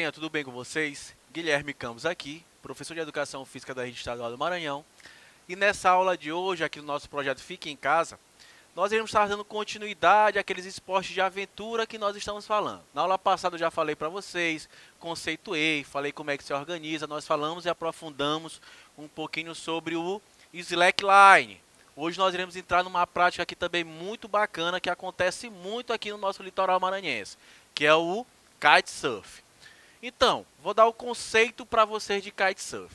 manhã, tudo bem com vocês? Guilherme Campos aqui, professor de Educação Física da Rede Estadual do Maranhão. E nessa aula de hoje, aqui no nosso projeto Fique em Casa, nós iremos estar dando continuidade àqueles esportes de aventura que nós estamos falando. Na aula passada eu já falei para vocês, conceituei, falei como é que se organiza, nós falamos e aprofundamos um pouquinho sobre o slackline. Hoje nós iremos entrar numa prática aqui também muito bacana, que acontece muito aqui no nosso litoral maranhense, que é o kitesurf. Então, vou dar o conceito para vocês de kitesurf.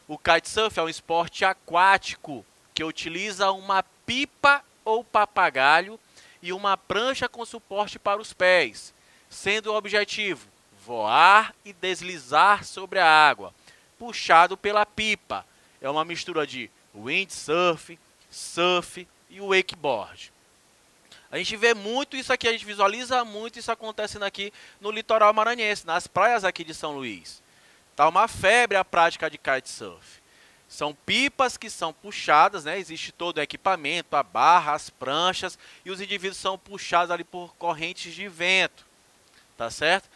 O kitesurf é um esporte aquático que utiliza uma pipa ou papagaio e uma prancha com suporte para os pés, sendo o objetivo voar e deslizar sobre a água, puxado pela pipa. É uma mistura de windsurf, surf e wakeboard. A gente vê muito isso aqui, a gente visualiza muito isso acontecendo aqui no litoral maranhense, nas praias aqui de São Luís. Está uma febre a prática de kitesurf. São pipas que são puxadas, né? Existe todo o equipamento, a barra, as pranchas, e os indivíduos são puxados ali por correntes de vento, tá certo?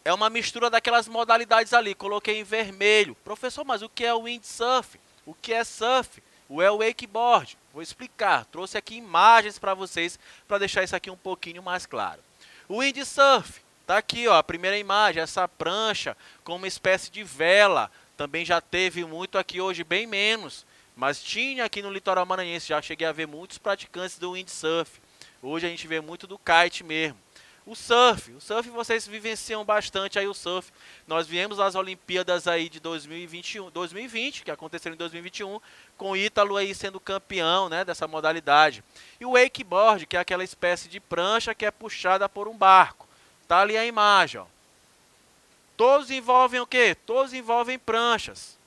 É uma mistura daquelas modalidades ali, coloquei em vermelho. Professor, mas o que é o windsurf? O que é surf? O é o wakeboard? Vou explicar, trouxe aqui imagens para vocês, para deixar isso aqui um pouquinho mais claro. O windsurf, tá aqui ó, a primeira imagem, essa prancha com uma espécie de vela, também já teve muito aqui hoje, bem menos, mas tinha aqui no litoral maranhense, já cheguei a ver muitos praticantes do windsurf. Hoje a gente vê muito do kite mesmo. O surf vocês vivenciam bastante aí o surf. Nós viemos às Olimpíadas aí de 2020, que aconteceram em 2021, com o Ítalo aí sendo campeão, né, dessa modalidade. E o wakeboard, que é aquela espécie de prancha que é puxada por um barco. Tá ali a imagem, ó. Todos envolvem o quê? Todos envolvem pranchas.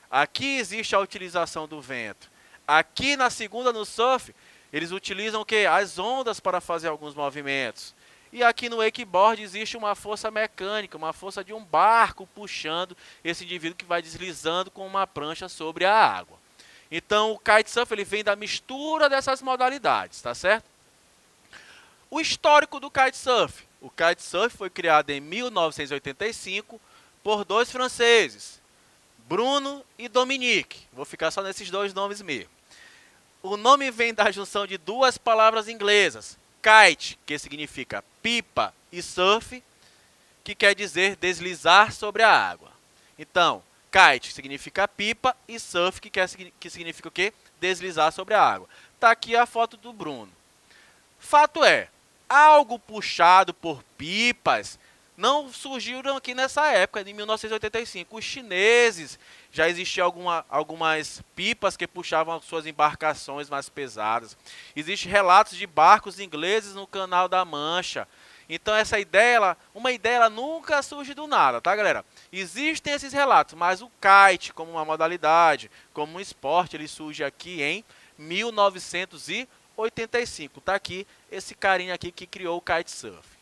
Aqui existe a utilização do vento. Aqui na segunda, no surf, eles utilizam o quê? As ondas para fazer alguns movimentos. E aqui no wakeboard existe uma força mecânica, uma força de um barco puxando esse indivíduo que vai deslizando com uma prancha sobre a água. Então o kitesurf ele vem da mistura dessas modalidades, tá certo? O histórico do kitesurf. O kitesurf foi criado em 1985 por dois franceses, Bruno e Dominique. Vou ficar só nesses dois nomes mesmo. O nome vem da junção de duas palavras inglesas. Kite, que significa pipa, e surf, que quer dizer deslizar sobre a água. Então, kite significa pipa e surf, que significa o quê? Deslizar sobre a água. Está aqui a foto do Bruno. Fato é, algo puxado por pipas não surgiram aqui nessa época, de 1985. Os chineses, já existiam algumas pipas que puxavam suas embarcações mais pesadas. Existem relatos de barcos ingleses no Canal da Mancha. Então essa ideia, uma ideia ela nunca surge do nada, tá galera? Existem esses relatos, mas o kite como uma modalidade, como um esporte, ele surge aqui em 1985. Tá aqui esse carinha aqui que criou o kitesurf.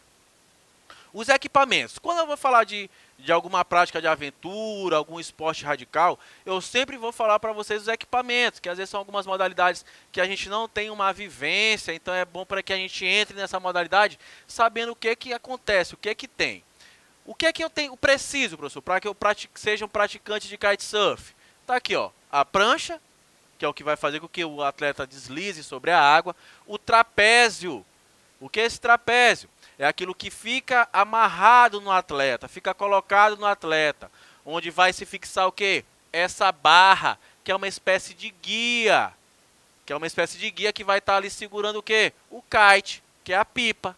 Os equipamentos. Quando eu vou falar de alguma prática de aventura, algum esporte radical, eu sempre vou falar para vocês os equipamentos, que às vezes são algumas modalidades que a gente não tem uma vivência, então é bom para que a gente entre nessa modalidade sabendo o que acontece, o que tem. O que eu tenho, preciso, professor, para que eu seja um praticante de kitesurf? Tá aqui, ó, a prancha, que é o que vai fazer com que o atleta deslize sobre a água. O trapézio. O que é esse trapézio? É aquilo que fica amarrado no atleta, fica colocado no atleta, onde vai se fixar o quê? Essa barra, que é uma espécie de guia, que vai estar ali segurando o quê? O kite, que é a pipa.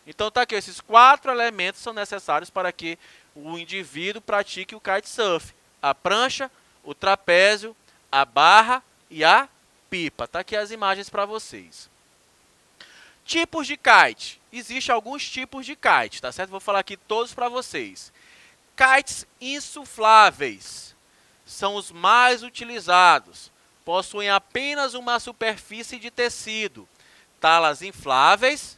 Então tá aqui, esses 4 elementos são necessários para que o indivíduo pratique o kitesurf. A prancha, o trapézio, a barra e a pipa. Tá aqui as imagens para vocês. Tipos de kite. Existem alguns tipos de kite, tá certo? Vou falar aqui todos para vocês. Kites insufláveis são os mais utilizados. Possuem apenas uma superfície de tecido. Talas infláveis,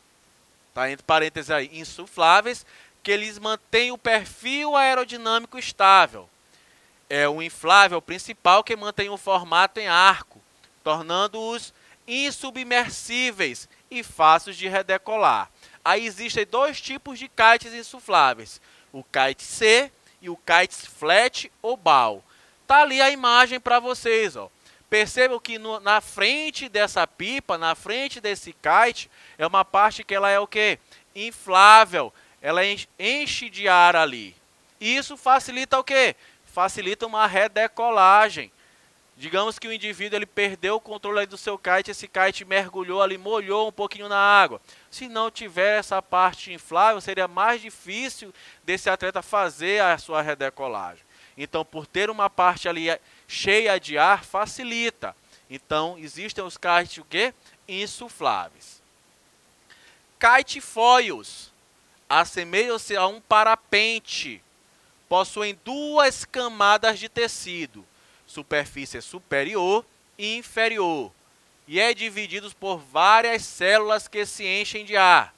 tá entre parênteses aí, insufláveis, que eles mantêm o perfil aerodinâmico estável. É o inflável principal que mantém o formato em arco, tornando-os insubmersíveis e fáceis de redecolar. Aí existem 2 tipos de kites insufláveis. o kite C e o kite flat ou bow. Tá ali a imagem para vocês, ó. Percebam que na frente dessa pipa, na frente desse kite, é uma parte que ela é o quê? Inflável. Ela enche de ar ali. Isso facilita o quê? Facilita uma redecolagem. Digamos que o indivíduo ele perdeu o controle ali do seu kite, esse kite mergulhou ali, molhou um pouquinho na água. Se não tiver essa parte inflável, seria mais difícil desse atleta fazer a sua redecolagem. Então, por ter uma parte ali cheia de ar, facilita. Então, existem os kites o quê? Insufláveis. Kite foils assemelham-se a um parapente. Possuem duas camadas de tecido, superfície superior e inferior, e é divididos por várias células que se enchem de ar,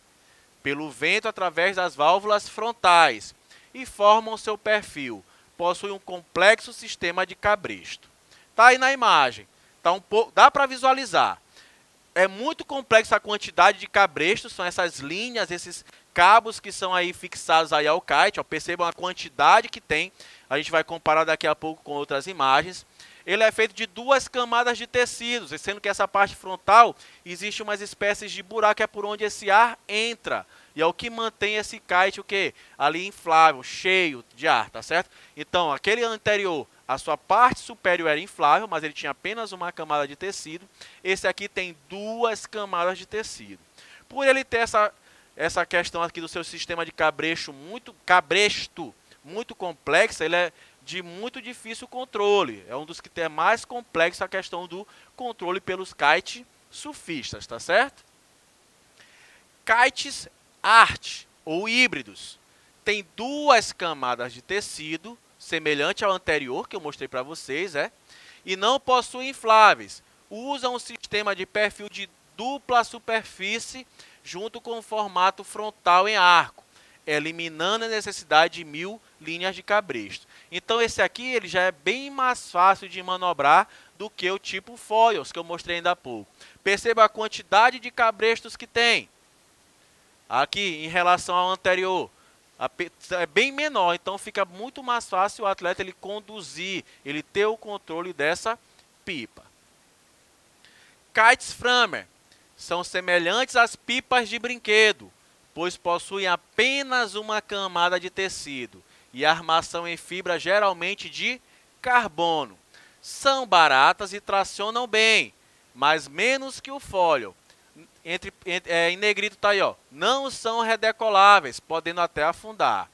pelo vento através das válvulas frontais, e formam seu perfil. Possui um complexo sistema de cabresto. Está aí na imagem. Tá dá para visualizar. É muito complexa a quantidade de cabrestos, são essas linhas, esses cabos que são aí fixados aí ao kite. Ó, percebam a quantidade que tem. A gente vai comparar daqui a pouco com outras imagens. Ele é feito de duas camadas de tecidos, sendo que essa parte frontal existe umas espécies de buraco, é por onde esse ar entra. E é o que mantém esse kite o quê? Ali inflável, cheio de ar, tá certo? Então, aquele anterior, a sua parte superior era inflável, mas ele tinha apenas uma camada de tecido. Esse aqui tem duas camadas de tecido. Por ele ter essa questão aqui do seu sistema de cabresto muito complexa, ele é de muito difícil controle. É um dos que tem mais complexo a questão do controle pelos kites surfistas, tá certo? Kites art ou híbridos tem duas camadas de tecido, semelhante ao anterior que eu mostrei para vocês, e não possuem infláveis. Usam um sistema de perfil de dupla superfície junto com o formato frontal em arco, eliminando a necessidade de 1000 linhas de cabresto. Então esse aqui ele já é bem mais fácil de manobrar do que o tipo foils que eu mostrei ainda há pouco. Perceba a quantidade de cabrestos que tem. Aqui em relação ao anterior, é bem menor, então fica muito mais fácil o atleta ele conduzir, ele ter o controle dessa pipa. Kites Framer são semelhantes às pipas de brinquedo, pois possuem apenas uma camada de tecido e armação em fibra geralmente de carbono. São baratas e tracionam bem, mas menos que o foil. Em negrito está aí, ó, não são redecoláveis, podendo até afundar.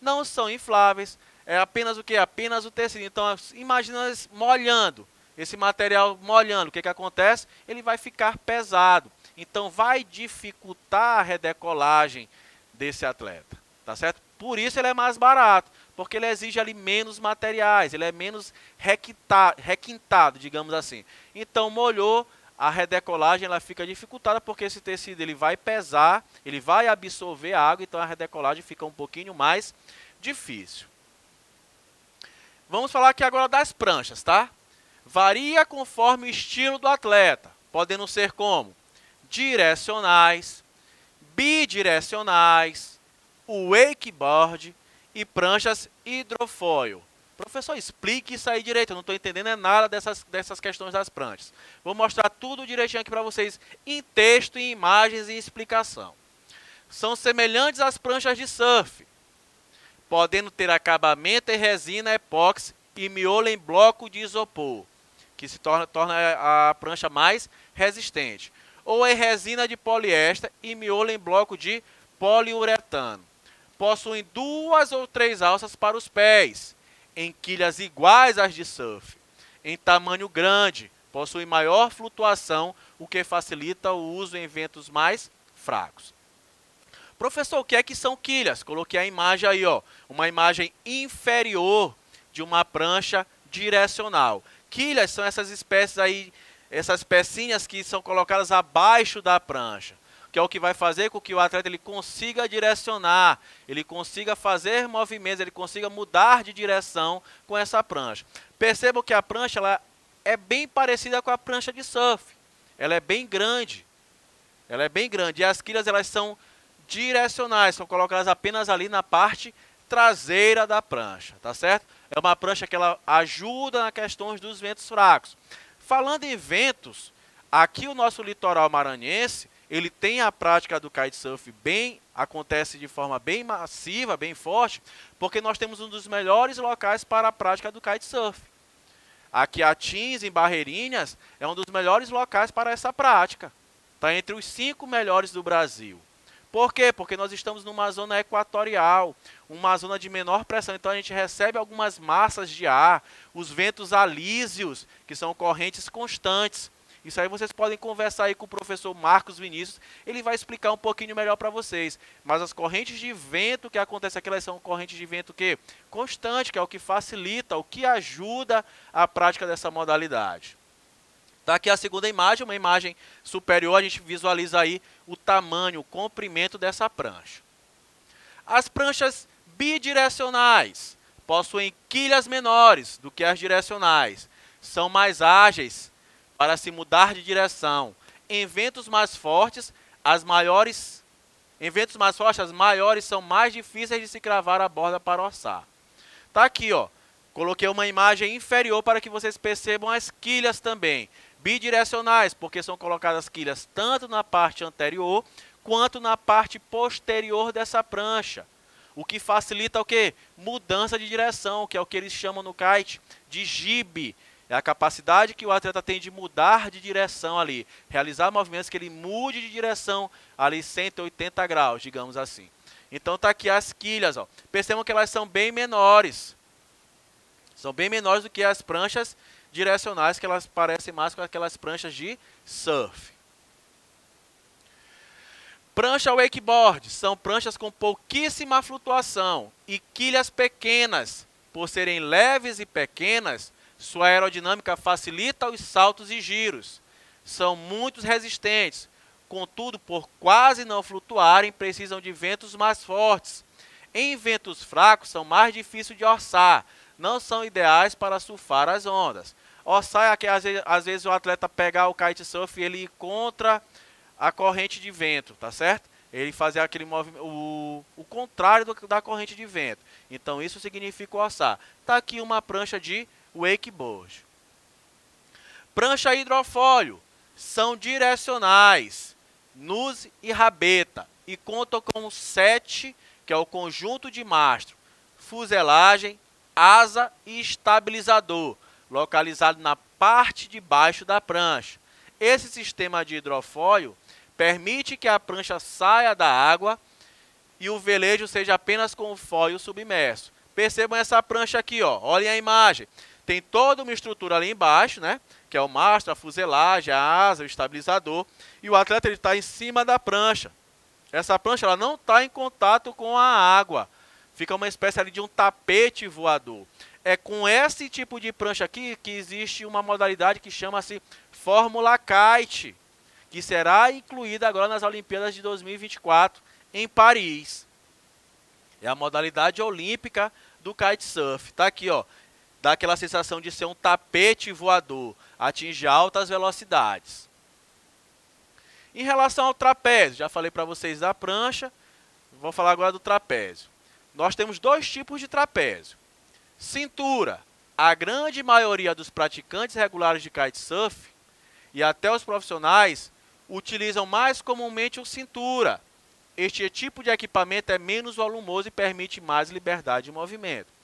Não são infláveis, é apenas o que? Apenas o tecido. Então, imagina molhando, esse material molhando, o que acontece? Ele vai ficar pesado. Então, vai dificultar a redecolagem desse atleta, tá certo? Por isso ele é mais barato, porque ele exige ali menos materiais, ele é menos requintado, digamos assim. Então, molhou, a redecolagem ela fica dificultada porque esse tecido ele vai pesar, ele vai absorver a água, então a redecolagem fica um pouquinho mais difícil. Vamos falar aqui agora das pranchas, tá? Varia conforme o estilo do atleta, podendo ser como direcionais, bidirecionais, wakeboard e pranchas hidrofoil. Professor, explique isso aí direito, eu não estou entendendo nada dessas questões das pranchas. Vou mostrar tudo direitinho aqui para vocês, em texto, em imagens e explicação. São semelhantes às pranchas de surf, podendo ter acabamento em resina epóxi e miolo em bloco de isopor, que se torna a prancha mais resistente. Ou em resina de poliéster e miolo em bloco de poliuretano. Possuem 2 ou 3 alças para os pés, em quilhas iguais às de surf. Em tamanho grande, possui maior flutuação, o que facilita o uso em ventos mais fracos. Professor, o que é que são quilhas? Coloquei a imagem aí, ó, uma imagem inferior de uma prancha direcional. Quilhas são essas espécies aí, essas pecinhas que são colocadas abaixo da prancha, que é o que vai fazer com que o atleta ele consiga direcionar, ele consiga fazer movimentos, ele consiga mudar de direção com essa prancha. Percebam que a prancha ela é bem parecida com a prancha de surf. Ela é bem grande. E as quilhas elas são direcionais, são colocadas apenas ali na parte traseira da prancha, tá certo? É uma prancha que ela ajuda nas questões dos ventos fracos. Falando em ventos, aqui o nosso litoral maranhense, ele tem a prática do kitesurf acontece de forma bem massiva, bem forte, porque nós temos um dos melhores locais para a prática do kitesurf. Aqui Atins, em Barreirinhas, é um dos melhores locais para essa prática. Está entre os 5 melhores do Brasil. Por quê? Porque nós estamos numa zona equatorial, uma zona de menor pressão. Então a gente recebe algumas massas de ar, os ventos alísios, que são correntes constantes. Isso aí vocês podem conversar aí com o professor Marcos Vinícius, ele vai explicar um pouquinho melhor para vocês. Mas as correntes de vento que acontecem aqui, elas são correntes de vento que constante, que é o que facilita, o que ajuda a prática dessa modalidade. Está aqui a segunda imagem, uma imagem superior, a gente visualiza aí o tamanho, o comprimento dessa prancha. As pranchas bidirecionais possuem quilhas menores do que as direcionais, são mais ágeis para se mudar de direção. Em ventos mais fortes, as maiores são mais difíceis de se cravar a borda para orçar. Tá aqui, ó. Coloquei uma imagem inferior para que vocês percebam as quilhas também. Bidirecionais, porque são colocadas quilhas tanto na parte anterior quanto na parte posterior dessa prancha. O que facilita o quê? Mudança de direção, que é o que eles chamam no kite de jibe. É a capacidade que o atleta tem de mudar de direção ali, realizar movimentos que ele mude de direção ali 180 graus, digamos assim. Então tá aqui as quilhas, ó. Percebam que elas são bem menores. São bem menores do que as pranchas direcionais, que elas parecem mais com aquelas pranchas de surf. Prancha wakeboard são pranchas com pouquíssima flutuação e quilhas pequenas. Por serem leves e pequenas, sua aerodinâmica facilita os saltos e giros. São muito resistentes, contudo, por quase não flutuarem, precisam de ventos mais fortes. Em ventos fracos, são mais difíceis de orçar. Não são ideais para surfar as ondas. Orçar é que às vezes o atleta pegar o kitesurf e ele ir contra a corrente de vento, tá certo? Ele fazer aquele movimento, o contrário da corrente de vento. Então isso significa orçar. Tá aqui uma prancha de wakeboard. Prancha hidrofólio são direcionais, nus e rabeta, e contam com 7, que é o conjunto de mastro, fuselagem, asa e estabilizador, localizado na parte de baixo da prancha. Esse sistema de hidrofólio permite que a prancha saia da água e o velejo seja apenas com o fólio submerso. Percebam essa prancha aqui, ó. Olhem a imagem. Tem toda uma estrutura ali embaixo, né? Que é o mastro, a fuselagem, a asa, o estabilizador. E o atleta está em cima da prancha. Essa prancha ela não está em contato com a água. Fica uma espécie ali de um tapete voador. É com esse tipo de prancha aqui que existe uma modalidade que chama-se Fórmula Kite, que será incluída agora nas Olimpíadas de 2024 em Paris. É a modalidade olímpica do kitesurf. Está aqui, ó. Dá aquela sensação de ser um tapete voador, atinge altas velocidades. Em relação ao trapézio, já falei para vocês da prancha, vou falar agora do trapézio. Nós temos 2 tipos de trapézio. Cintura. A grande maioria dos praticantes regulares de kitesurf e até os profissionais utilizam mais comumente o cintura. Este tipo de equipamento é menos volumoso e permite mais liberdade de movimento.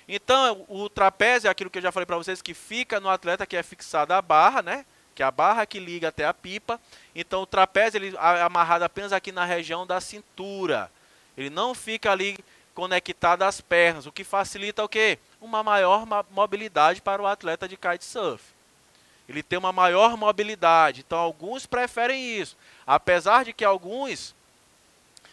Então, o trapézio é aquilo que eu já falei para vocês, que fica no atleta, que é fixado à barra, né? Que é a barra que liga até a pipa. Então, o trapézio ele é amarrado apenas aqui na região da cintura. Ele não fica ali conectado às pernas, o que facilita o quê? Uma maior mobilidade para o atleta de kitesurf. Ele tem uma maior mobilidade. Então, alguns preferem isso. Apesar de que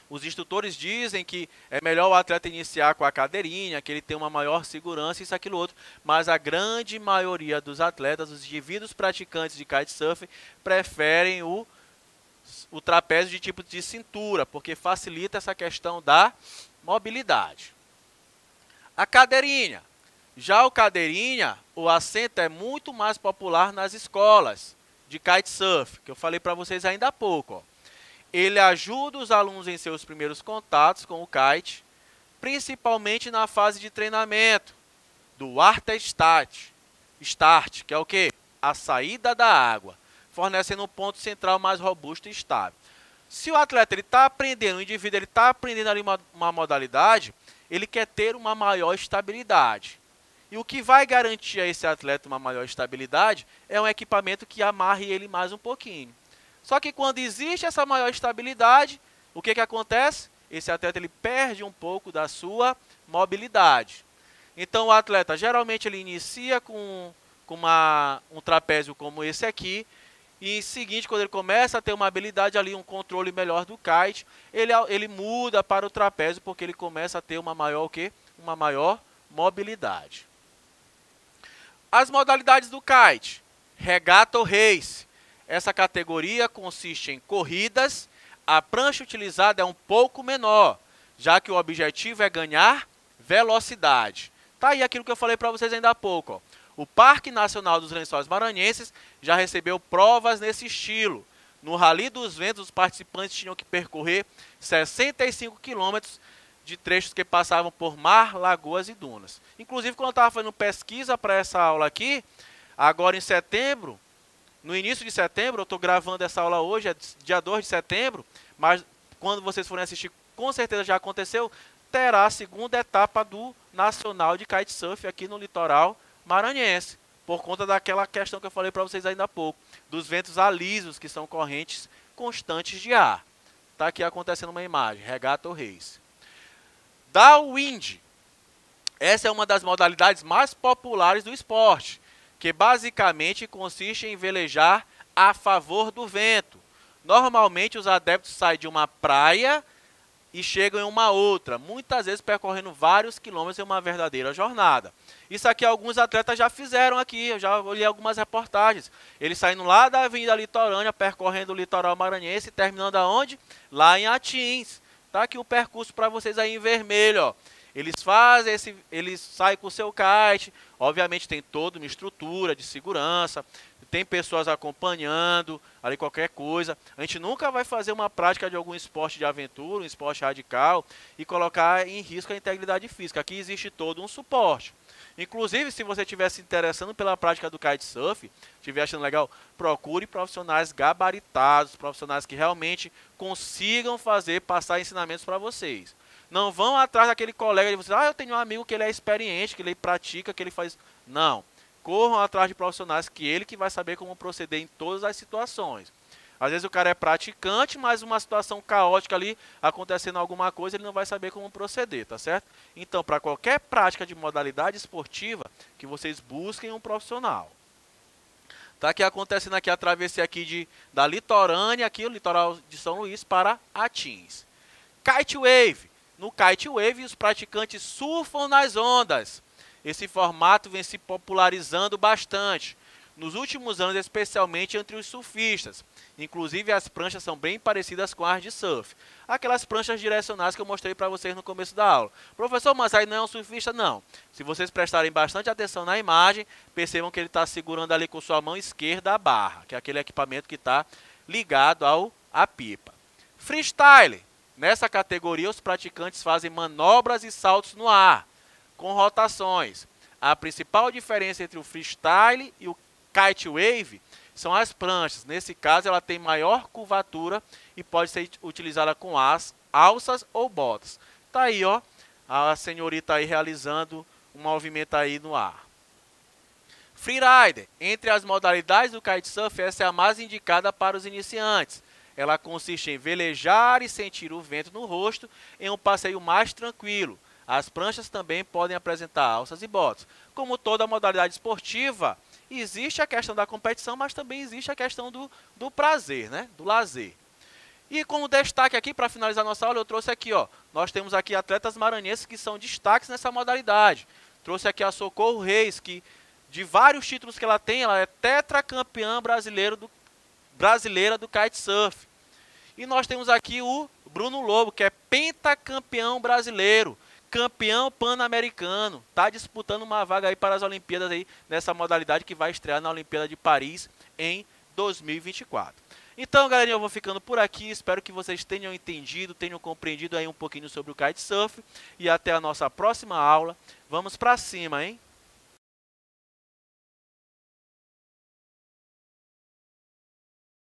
os instrutores dizem que é melhor o atleta iniciar com a cadeirinha, que ele tem uma maior segurança, isso, aquilo, outro. Mas a grande maioria dos atletas, os indivíduos praticantes de kitesurf, preferem o trapézio de tipo de cintura, porque facilita essa questão da mobilidade. A cadeirinha. Já o cadeirinha, o assento é muito mais popular nas escolas de kitesurf, que eu falei para vocês ainda há pouco, ó. Ele ajuda os alunos em seus primeiros contatos com o kite, principalmente na fase de treinamento, do start, que é o quê? A saída da água, fornecendo um ponto central mais robusto e estável. Se o atleta está aprendendo, o indivíduo está aprendendo ali uma modalidade, ele quer ter uma maior estabilidade. E o que vai garantir a esse atleta uma maior estabilidade é um equipamento que amarre ele mais um pouquinho. Só que quando existe essa maior estabilidade, o que acontece? Esse atleta ele perde um pouco da sua mobilidade. Então o atleta geralmente ele inicia com um trapézio como esse aqui, e em seguinte, quando ele começa a ter uma habilidade ali, um controle melhor do kite, ele muda para o trapézio, porque ele começa a ter uma maior, uma maior mobilidade. As modalidades do kite: regata ou race. Essa categoria consiste em corridas. A prancha utilizada é um pouco menor, já que o objetivo é ganhar velocidade. Tá aí aquilo que eu falei para vocês ainda há pouco, ó. O Parque Nacional dos Lençóis Maranhenses já recebeu provas nesse estilo. No Rally dos Ventos, os participantes tinham que percorrer 65 quilômetros de trechos que passavam por mar, lagoas e dunas. Inclusive, quando eu estava fazendo pesquisa para essa aula aqui, agora em setembro, no início de setembro, eu estou gravando essa aula hoje, é dia 2 de setembro, mas quando vocês forem assistir, com certeza já aconteceu, terá a segunda etapa do Nacional de Kitesurf aqui no litoral maranhense, por conta daquela questão que eu falei para vocês ainda há pouco, dos ventos alísios, que são correntes constantes de ar. Está aqui acontecendo uma imagem, regata ou race. Downwind. Essa é uma das modalidades mais populares do esporte, que basicamente consiste em velejar a favor do vento. Normalmente os adeptos saem de uma praia e chegam em uma outra, muitas vezes percorrendo vários quilômetros em uma verdadeira jornada. Isso aqui alguns atletas já fizeram aqui, eu já olhei algumas reportagens. Eles saindo lá da Avenida Litorânea, percorrendo o litoral maranhense, terminando aonde? Lá em Atins. Tá aqui o percurso para vocês aí em vermelho, ó. Eles saem com o seu kite, obviamente tem toda uma estrutura de segurança, tem pessoas acompanhando, ali qualquer coisa. A gente nunca vai fazer uma prática de algum esporte de aventura, um esporte radical, e colocar em risco a integridade física. Aqui existe todo um suporte. Inclusive, se você estiver se interessando pela prática do kitesurf, estiver achando legal, procure profissionais gabaritados, profissionais que realmente consigam passar ensinamentos para vocês. Não vão atrás daquele colega de vocês, eu tenho um amigo que ele é experiente, que ele pratica, que ele faz... Não. Corram atrás de profissionais que vai saber como proceder em todas as situações. Às vezes o cara é praticante, mas uma situação caótica ali, acontecendo alguma coisa, ele não vai saber como proceder, tá certo? Então, para qualquer prática de modalidade esportiva, que vocês busquem um profissional. Tá aqui acontecendo aqui a travessia aqui da Litorânea, aqui o litoral de São Luís, para Atins. Kite Wave. No Kite Wave, os praticantes surfam nas ondas. Esse formato vem se popularizando bastante nos últimos anos, especialmente entre os surfistas. Inclusive, as pranchas são bem parecidas com as de surf. Aquelas pranchas direcionais que eu mostrei para vocês no começo da aula. Professor, mas aí não é um surfista? Não. Se vocês prestarem bastante atenção na imagem, percebam que ele está segurando ali com sua mão esquerda a barra, que é aquele equipamento que está ligado à pipa. Freestyle. Nessa categoria, os praticantes fazem manobras e saltos no ar, com rotações. A principal diferença entre o freestyle e o kite wave são as pranchas. Nesse caso, ela tem maior curvatura e pode ser utilizada com alças ou botas. Tá aí, ó, a senhorita aí realizando um movimento aí no ar. Freerider. Entre as modalidades do kitesurf, essa é a mais indicada para os iniciantes. Ela consiste em velejar e sentir o vento no rosto em um passeio mais tranquilo. As pranchas também podem apresentar alças e botas. Como toda modalidade esportiva, existe a questão da competição, mas também existe a questão do prazer, né? Do lazer. E como destaque aqui, para finalizar nossa aula, eu trouxe aqui, ó, nós temos aqui atletas maranhenses que são destaques nessa modalidade. Trouxe aqui a Socorro Reis, que de vários títulos que ela tem, ela é tetracampeã brasileira do kitesurf. E nós temos aqui o Bruno Lobo, que é pentacampeão brasileiro, campeão pan-americano, está disputando uma vaga aí para as Olimpíadas aí nessa modalidade que vai estrear na Olimpíada de Paris em 2024. Então, galerinha, eu vou ficando por aqui. Espero que vocês tenham entendido, tenham compreendido aí um pouquinho sobre o kitesurf. E até a nossa próxima aula. Vamos pra cima, hein?